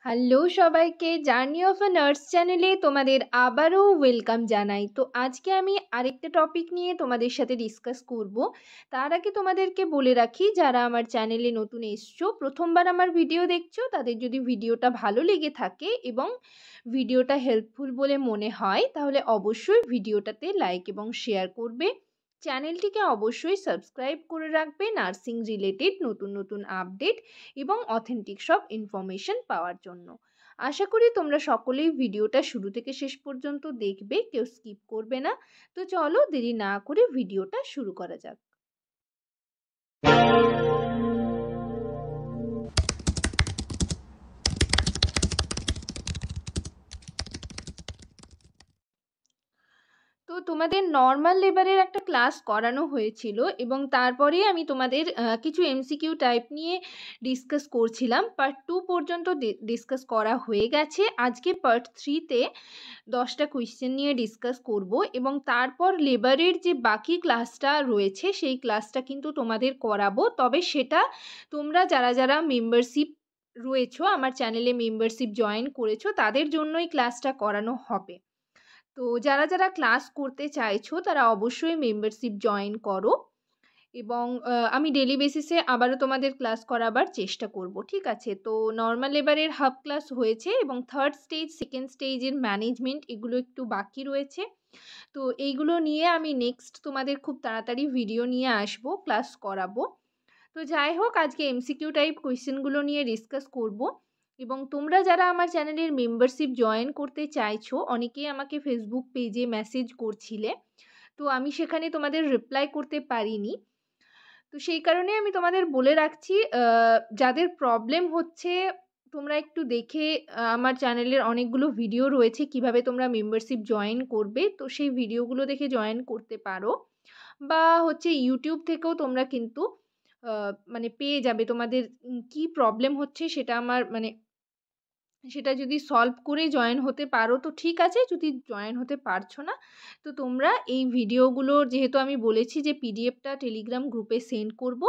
Hello সবাইকে, journey of a nurse চ্যানেলে তোমাদের আবারও ওয়েলকাম জানাই। তো আজকে আমি আরেকটা টপিক নিয়ে তোমাদের সাথে ডিসকাস করব। তার আগে তোমাদেরকে বলে রাখি, যারা আমার চ্যানেলে নতুন এসছো, প্রথমবার আমার ভিডিও দেখছো, তাদের যদি ভিডিওটা ভালো লেগে থাকে এবং ভিডিওটা হেল্পফুল বলে মনে হয়, তাহলে অবশ্যই ভিডিওটাতে লাইক এবং শেয়ার করবে। চ্যানেলটিকে অবশ্যই সাবস্ক্রাইব করে রাখবে নার্সিং রিলেটেড নতুন নতুন আপডেট এবং অথেন্টিক সব ইনফরমেশন পাওয়ার জন্য। আশা করি তোমরা সকলেই ভিডিওটা শুরু থেকে শেষ পর্যন্ত দেখবে, কেউ স্কিপ করবে না। তো চলো দেরি না করে ভিডিওটা শুরু করা যাক। তো তোমাদের নর্মাল লেবারের একটা ক্লাস করানো হয়েছিল এবং তারপরেই আমি তোমাদের কিছু এমসিকিউ টাইপ নিয়ে ডিসকাস করছিলাম। পার্ট 2 পর্যন্ত ডিসকাস করা হয়ে গেছে। আজকে পার্ট 3তে 10টা কোয়েশ্চেন নিয়ে ডিসকাস করব এবং তারপর লেবারের যে বাকি ক্লাসটা রয়েছে সেই ক্লাসটা কিন্তু তোমাদের করাবো। তবে সেটা তোমরা যারা যারা মেম্বারশিপ রয়েছো, আমার চ্যানেলে মেম্বারশিপ জয়েন করেছো, তাদের জন্যই ক্লাসটা করানো হবে। তো যারা যারা ক্লাস করতে চাইছো তারা অবশ্যই মেম্বারশিপ জয়েন করো এবং আমি ডেলি বেসিসে আবারও তোমাদের ক্লাস করাবার চেষ্টা করব, ঠিক আছে? তো নর্মাল লেবারের হাফ ক্লাস হয়েছে এবং থার্ড স্টেজ, সেকেন্ড স্টেজের ম্যানেজমেন্ট এগুলো একটু বাকি রয়েছে। তো এইগুলো নিয়ে আমি নেক্সট তোমাদের খুব তাড়াতাড়ি ভিডিও নিয়ে আসব, ক্লাস করাবো। তো যাই হোক, আজকে এমসিকিউ টাইপ কোয়েশ্চেনগুলো নিয়ে ডিসকাস করব এবং তোমরা যারা আমার চ্যানেলের মেম্বারশিপ জয়েন করতে চাইছো, অনেকেই আমাকে ফেসবুক পেজে মেসেজ করছিলে, তো আমি সেখানে তোমাদের রিপ্লাই করতে পারিনি। তো সেই কারণে আমি তোমাদের বলে রাখছি, যাদের প্রবলেম হচ্ছে তোমরা একটু দেখে, আমার চ্যানেলের অনেকগুলো ভিডিও রয়েছে কিভাবে তোমরা মেম্বারশিপ জয়েন করবে, তো সেই ভিডিওগুলো দেখে জয়েন করতে পারো। বা হচ্ছে ইউটিউব থেকেও তোমরা কিন্তু মানে পেয়ে যাবে তোমাদের কি প্রবলেম হচ্ছে সেটা আমার মানে সেটা যদি সলভ করে জয়েন হতে পারো তো ঠিক আছে, যদি জয়েন হতে পারছো না তো তোমরা এই ভিডিওগুলোর, যেহেতু আমি বলেছি যে পিডিএফটা টেলিগ্রাম গ্রুপে সেন্ড করব,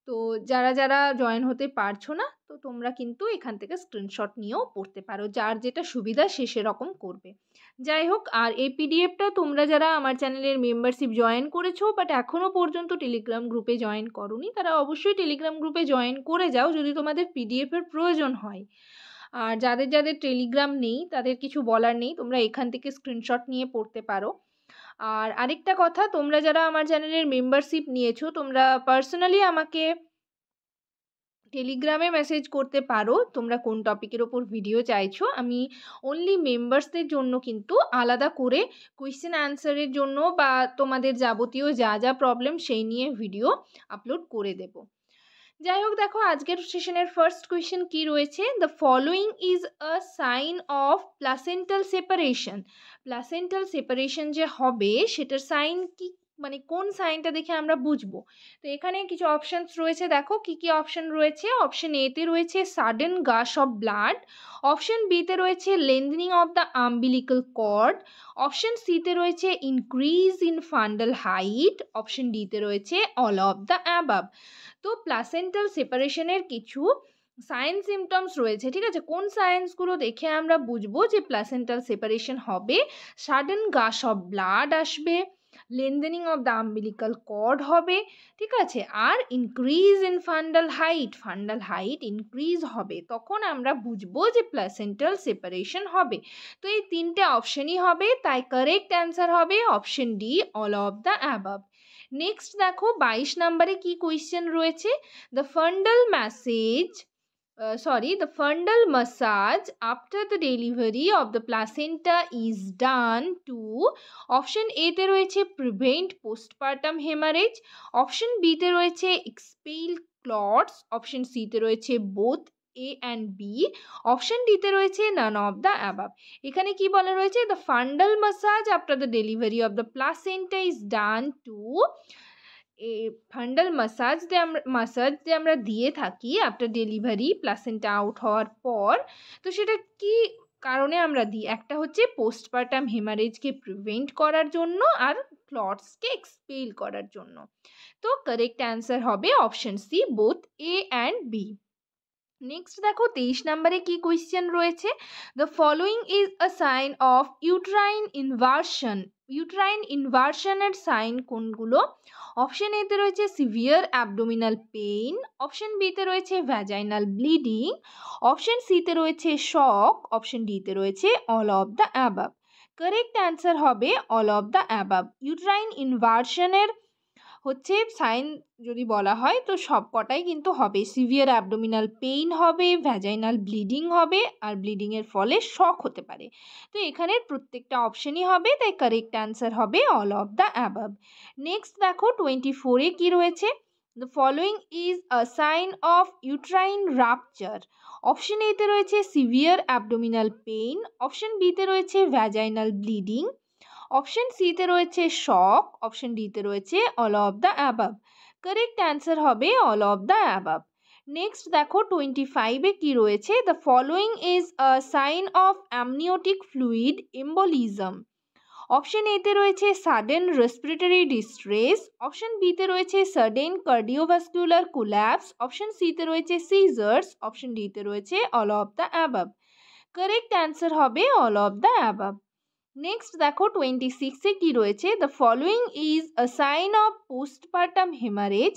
তো যারা যারা জয়েন হতে পারছো না তো তোমরা কিন্তু এখান থেকে স্ক্রিনশট নিয়েও পড়তে পারো, যার যেটা সুবিধা সে সেরকম করবে। যাই হোক, আর এই পিডিএফটা তোমরা যারা আমার চ্যানেলের মেম্বারশিপ জয়েন করেছো বাট এখনও পর্যন্ত টেলিগ্রাম গ্রুপে জয়েন করোনি, তারা অবশ্যই টেলিগ্রাম গ্রুপে জয়েন করে যাও যদি তোমাদের পিডিএফের প্রয়োজন হয়। আর যাদের যাদের টেলিগ্রাম নেই তাদের কিছু বলার নেই, তোমরা এখান থেকে স্ক্রিনশট নিয়ে পড়তে পারো। আর আরেকটা কথা, তোমরা যারা আমার চ্যানেলের মেম্বারশিপ নিয়েছো তোমরা পার্সোনালি আমাকে টেলিগ্রামে মেসেজ করতে পারো তোমরা কোন টপিকের ওপর ভিডিও চাইছো। আমি অনলি মেম্বার্সদের জন্য কিন্তু আলাদা করে কোয়েশ্চেন অ্যান্সারের জন্য বা তোমাদের যাবতীয় যা যা প্রবলেম সেই নিয়ে ভিডিও আপলোড করে দেব। যাই হোক, দেখো আজকের সেশনের ফার্স্ট কোয়েশ্চেন কি রয়েছে। The following is a sign of placental separation. Placental separation যে হবে সেটার সাইন কি, মানে কোন সাইনটা দেখে আমরা বুঝবো। তো এখানে কিছু অপশানস রয়েছে, দেখো কি কি অপশান রয়েছে। অপশান এতে রয়েছে sudden gush of blood, option বিতে রয়েছে lengthening of the umbilical cord, option সিতে রয়েছে increase in fundal height, option ডিতে রয়েছে অল অফ দ্য অ্যাবাভ। তো প্লাসেন্টাল সেপারেশনের কিছু সাইন সিমটমস রয়েছে, ঠিক আছে? কোন সায়েন্সগুলো দেখে আমরা বুঝবো যে প্লাসেন্টাল সেপারেশন হবে? সাডেন গাশ অফ ব্লাড আসবে, lengthening of the umbilical cord হবে, ঠিক আছে? আর increase in fundal height, fundal height increase হবে, তখন আমরা বুঝবো যে প্লাসেন্টাল সেপারেশন হবে। তো এই তিনটে অপশনই হবে, তাই কারেক্ট অ্যান্সার হবে option D, all of the above. Next দেখো 22 নম্বরে কি কোয়েশ্চেন রয়েছে। The fundal message the fundal massage after the delivery of the placenta is done to, option A তে রয়েছে prevent postpartum haemorrhage, option B তে রয়েছে expel clots, option C তে রয়েছে both A and B, option D তে রয়েছে none of the above. এখানে কি বলা রয়েছে? The fundal massage after the delivery of the placenta is done to, এই ফান্ডাল মাসাজ যে আমরা দিয়ে থাকি আফটার ডেলিভারি, প্লাসেন্টা আউট হওয়ার পর, তো সেটা কি কারণে আমরা দিই? একটা হচ্ছে পোস্টপার্টাম হেমারেজকে প্রিভেন্ট করার জন্য আর ক্লটসকে এক্সপেল করার জন্য। তো কারেক্ট অ্যান্সার হবে option C, both A and B. Next দেখো 23 নম্বরে কি কোয়েশ্চেন রয়েছে, the following is a sign of uterine inversion. Uterine ইনভার্সনের সাইন কোনগুলো? অপশন এতে রয়েছে সিভিয়ার অ্যাবডোমিনাল পেইন, অপশন বিতে রয়েছে ভ্যাজাইনাল ব্লিডিং, অপশন সিতে রয়েছে শক, অপশন ডিতে রয়েছে all of the above. Correct answer হবে all of the above. Uterine ইনভার্সনের হচ্ছে সাইন যদি বলা হয় তো সব কটাই কিন্তু হবে, সিভিয়ার অ্যাবডোমিনাল পেইন হবে, ভ্যাজাইনাল ব্লিডিং হবে, আর ব্লিডিংয়ের ফলে শক হতে পারে। তো এখানের প্রত্যেকটা অপশনই হবে, তাই কারেক্ট অ্যান্সার হবে all of the above. Next দেখো 24-এ কি রয়েছে, the following is a sign of uterine rupture. Option এতে রয়েছে সিভিয়ার অ্যাবডোমিনাল পেইন, অপশন বিতে রয়েছে ভ্যাজাইনাল ব্লিডিং, অপশন সিতে রয়েছে শক, অপশন ডিতে রয়েছে all of the above. Correct answer হবে all of the above. Next দেখো 25-এ কি রয়েছে, the following is a sign of amniotic fluid embolism. Option এতে রয়েছে সাডেন রেসপিরেটরি ডিস্ট্রেস, অপশন বিতে রয়েছে সাডেন কার্ডিওভাস্কুলার কোল্যাপস, অপশন সিতে রয়েছে সিজার্স, অপশন ডিতে রয়েছে all of the above. Correct answer হবে all of the above. Next দেখো 26-এ কি রয়েছে, the following is a sign of postpartum haemorrhage.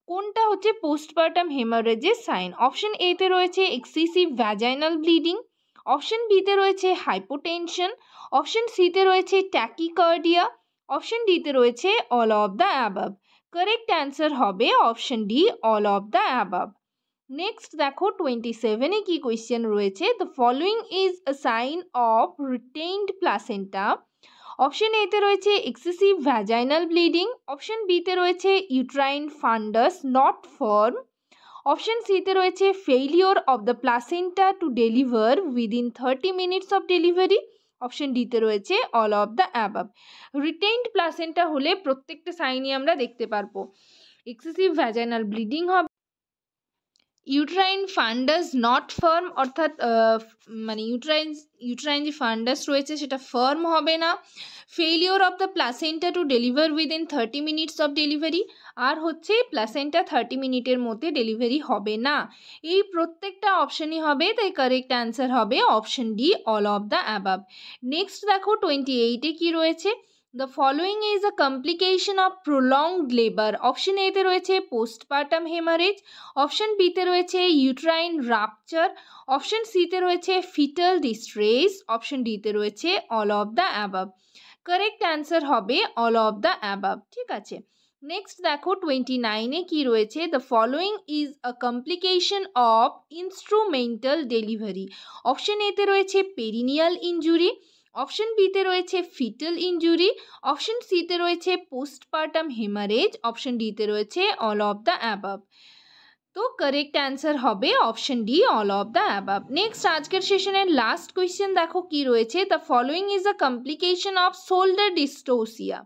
কোনটা হচ্ছে পোস্টপার্টাম হেমারেজের সাইন? অপশন এতে রয়েছে এক্সেসিভ ভ্যাজাইনাল ব্লিডিং, অপশন বিতে রয়েছে হাইপোটেনশন, অপশন সিতে রয়েছে ট্যাকিকার্ডিয়া, অপশন ডিতে রয়েছে all of the above. Correct answer হবে option D all of the above. Next দেখো 27-এ কি কোয়েশ্চেন রয়েছে, the following is a sign of retained placenta. Option এতে রয়েছে এক্সেসিভ ভ্যাজাইনাল ব্লিডিং, অপশন বিতে রয়েছে uterine fundus not firm, option সিতে রয়েছে failure of the placenta to deliver within 30 minutes of delivery, option ডিতে রয়েছে all of the above. Retained placenta হলে প্রত্যেকটা সাইনই আমরা দেখতে পারবো, এক্সেসিভ ভ্যাজাইনাল ব্লিডিং হবে, ইউট্রাইন ফান্ডাস নট ফার্ম অর্থাৎ মানে ইউট্রাইন যে ফান্ডাস রয়েছে সেটা ফার্ম হবে না, failure of the placenta to deliver within 30 minutes of delivery, আর হচ্ছে প্লাসেন্টা 30 মিনিটের মধ্যে ডেলিভারি হবে না। এই প্রত্যেকটা অপশনই হবে, তাই কারেক্ট অ্যান্সার হবে option D all of the above. Next দেখো 28-এ কি রয়েছে, the following is a complication of prolonged labour. Option এতে রয়েছে পোস্টপার্টাম হেমারেজ, অপশন বিতে রয়েছে ইউট্রাইন রাপচার, অপশন সিতে রয়েছে ফিটাল ডিস্ট্রেস, অপশন ডিতে রয়েছে all of the above. Correct answer হবে অল অফ দ্য অ্যাবাব। ঠিক আছে, নেক্সট দেখো 29-এ কি রয়েছে, the following is a complication of instrumental delivery. Option এতে রয়েছে পেরিনিয়াল ইনজুরি, অপশন বিতে রয়েছে ফিটাল ইনজুরি, অপশন সিতে রয়েছে পোস্টপার্টাম হেমারেজ, অপশন ডিতে রয়েছে অল অফ দ্য অ্যাবাব। তো কারেক্ট অ্যান্সার হবে option D all of the above. Next আজকের সেশনের লাস্ট কোয়েশ্চেন দেখো কি রয়েছে, the following is a complication of shoulder dystocia.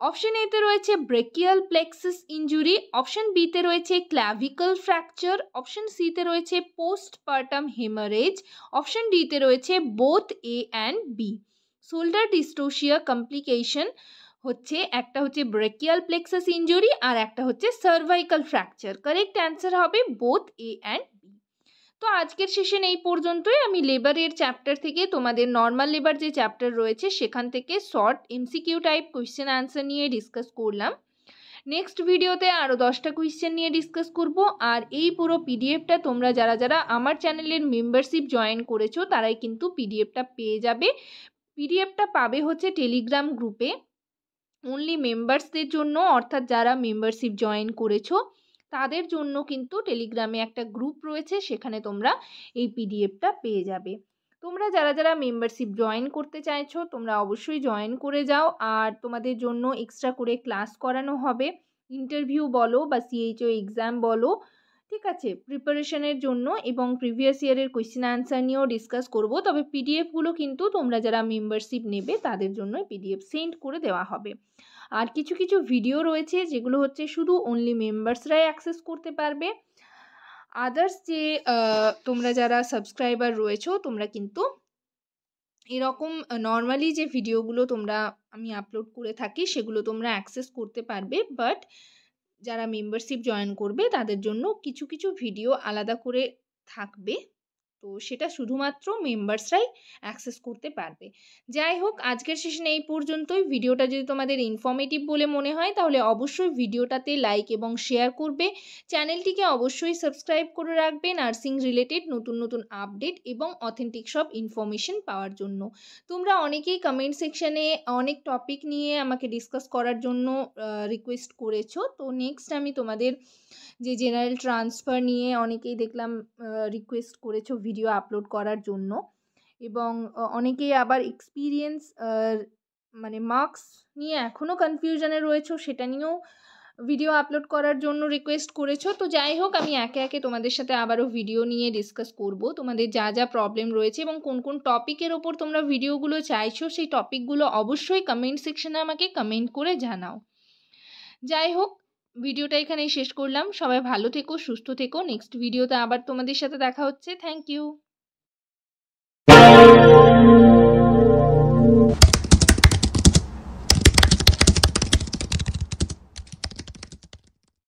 Option এতে রয়েছে ব্রেকিয়াল প্লেক্সাস ইনজুরি, অপশন বিতে রয়েছে ক্ল্যাভিকল ফ্র্যাকচার, অপশন সিতে রয়েছে পোস্টপার্টাম হেমারেজ, অপশন ডিতে রয়েছে both A and B. Shoulder dystocia complication হচ্ছে একটা হচ্ছে ব্রেকিয়াল প্লেক্সাস ইনজুরি আর একটা হচ্ছে সার্ভাইকাল ফ্র্যাকচার। কারেক্ট অ্যান্সার হবে বোথ এ অ্যান্ড বি। তো আজকের সেশন এই পর্যন্তই। আমি লেবারের চ্যাপ্টার থেকে তোমাদের নর্মাল লেবার যে চ্যাপ্টার রয়েছে সেখান থেকে short MCQ type question answer নিয়ে ডিসকাস করলাম। নেক্সট ভিডিওতে আরও 10টা কোয়েশ্চেন নিয়ে ডিসকাস করব। আর এই পুরো পিডিএফটা তোমরা যারা যারা আমার চ্যানেলের মেম্বারশিপ জয়েন করেছো তারাই কিন্তু পিডিএফটা পেয়ে যাবে। পিডিএফটা পাবে হচ্ছে টেলিগ্রাম গ্রুপে, অনলি মেম্বার্সদের জন্য, অর্থাৎ যারা মেম্বারশিপ জয়েন করেছো তাদের জন্য কিন্তু টেলিগ্রামে একটা গ্রুপ রয়েছে, সেখানে তোমরা এই পিডিএফটা পেয়ে যাবে। তোমরা যারা যারা মেম্বারশিপ জয়েন করতে চাইছো তোমরা অবশ্যই জয়েন করে যাও। আর তোমাদের জন্য এক্সট্রা করে ক্লাস করানো হবে, ইন্টারভিউ বলো বা সিএইচও এক্সাম বলো, ঠিক আছে, প্রিপারেশনের জন্য, এবং প্রিভিয়াস ইয়ারের কোয়েশ্চেন আনসার নিয়েও ডিসকাস করব। তবে পিডিএফগুলো কিন্তু তোমরা যারা মেম্বারশিপ নেবে তাদের জন্য পিডিএফ সেন্ড করে দেওয়া হবে। আর কিছু কিছু ভিডিও রয়েছে যেগুলো হচ্ছে শুধু অনলি মেম্বার্সরাই অ্যাক্সেস করতে পারবে। আদার্স যে তোমরা যারা সাবস্ক্রাইবার রয়েছো তোমরা কিন্তু এরকম নর্মালি যে ভিডিওগুলো আমি আপলোড করে থাকি সেগুলো তোমরা অ্যাক্সেস করতে পারবে, বাট যারা মেম্বারশিপ জয়েন করবে তাদের জন্য কিছু কিছু ভিডিও আলাদা করে থাকবে, তো সেটা শুধুমাত্র মেম্বার্সরাই অ্যাক্সেস করতে পারবে। যাই হোক, আজকের সেশন এই পর্যন্তই। ভিডিওটা যদি তোমাদের ইনফর্মেটিভ বলে মনে হয় তাহলে অবশ্যই ভিডিওটাতে লাইক এবং শেয়ার করবে। চ্যানেলটিকে অবশ্যই সাবস্ক্রাইব করে রাখবে নার্সিং রিলেটেড নতুন নতুন আপডেট এবং অথেন্টিক সব ইনফরমেশন পাওয়ার জন্য। তোমরা অনেকেই কমেন্ট সেকশানে অনেক টপিক নিয়ে আমাকে ডিসকাস করার জন্য রিকোয়েস্ট করেছো। তো নেক্সট আমি তোমাদের যে জেনারেল ট্রান্সফার নিয়ে অনেকেই দেখলাম রিকোয়েস্ট করেছো ভিডিও আপলোড করার জন্য, এবং অনেকেই আবার এক্সপিরিয়েন্স মানে মার্কস নিয়ে এখনও কনফিউশনে রয়েছো, সেটা নিয়েও ভিডিও আপলোড করার জন্য রিকোয়েস্ট করেছো। তো যাই হোক, আমি একে একে তোমাদের সাথে আবারও ভিডিও নিয়ে ডিসকাস করব, তোমাদের যা যা প্রবলেম রয়েছে এবং কোন কোন টপিকের ওপর তোমরা ভিডিওগুলো চাইছো সেই টপিকগুলো অবশ্যই কমেন্ট সেকশনে আমাকে কমেন্ট করে জানাও। যাই হোক, ভিডিওটা এখানেই শেষ করলাম। সবাই ভালো থেকো, সুস্থ থেকো। নেক্সট ভিডিওতে আবার তোমাদের সাথে দেখা হচ্ছে। Thank you.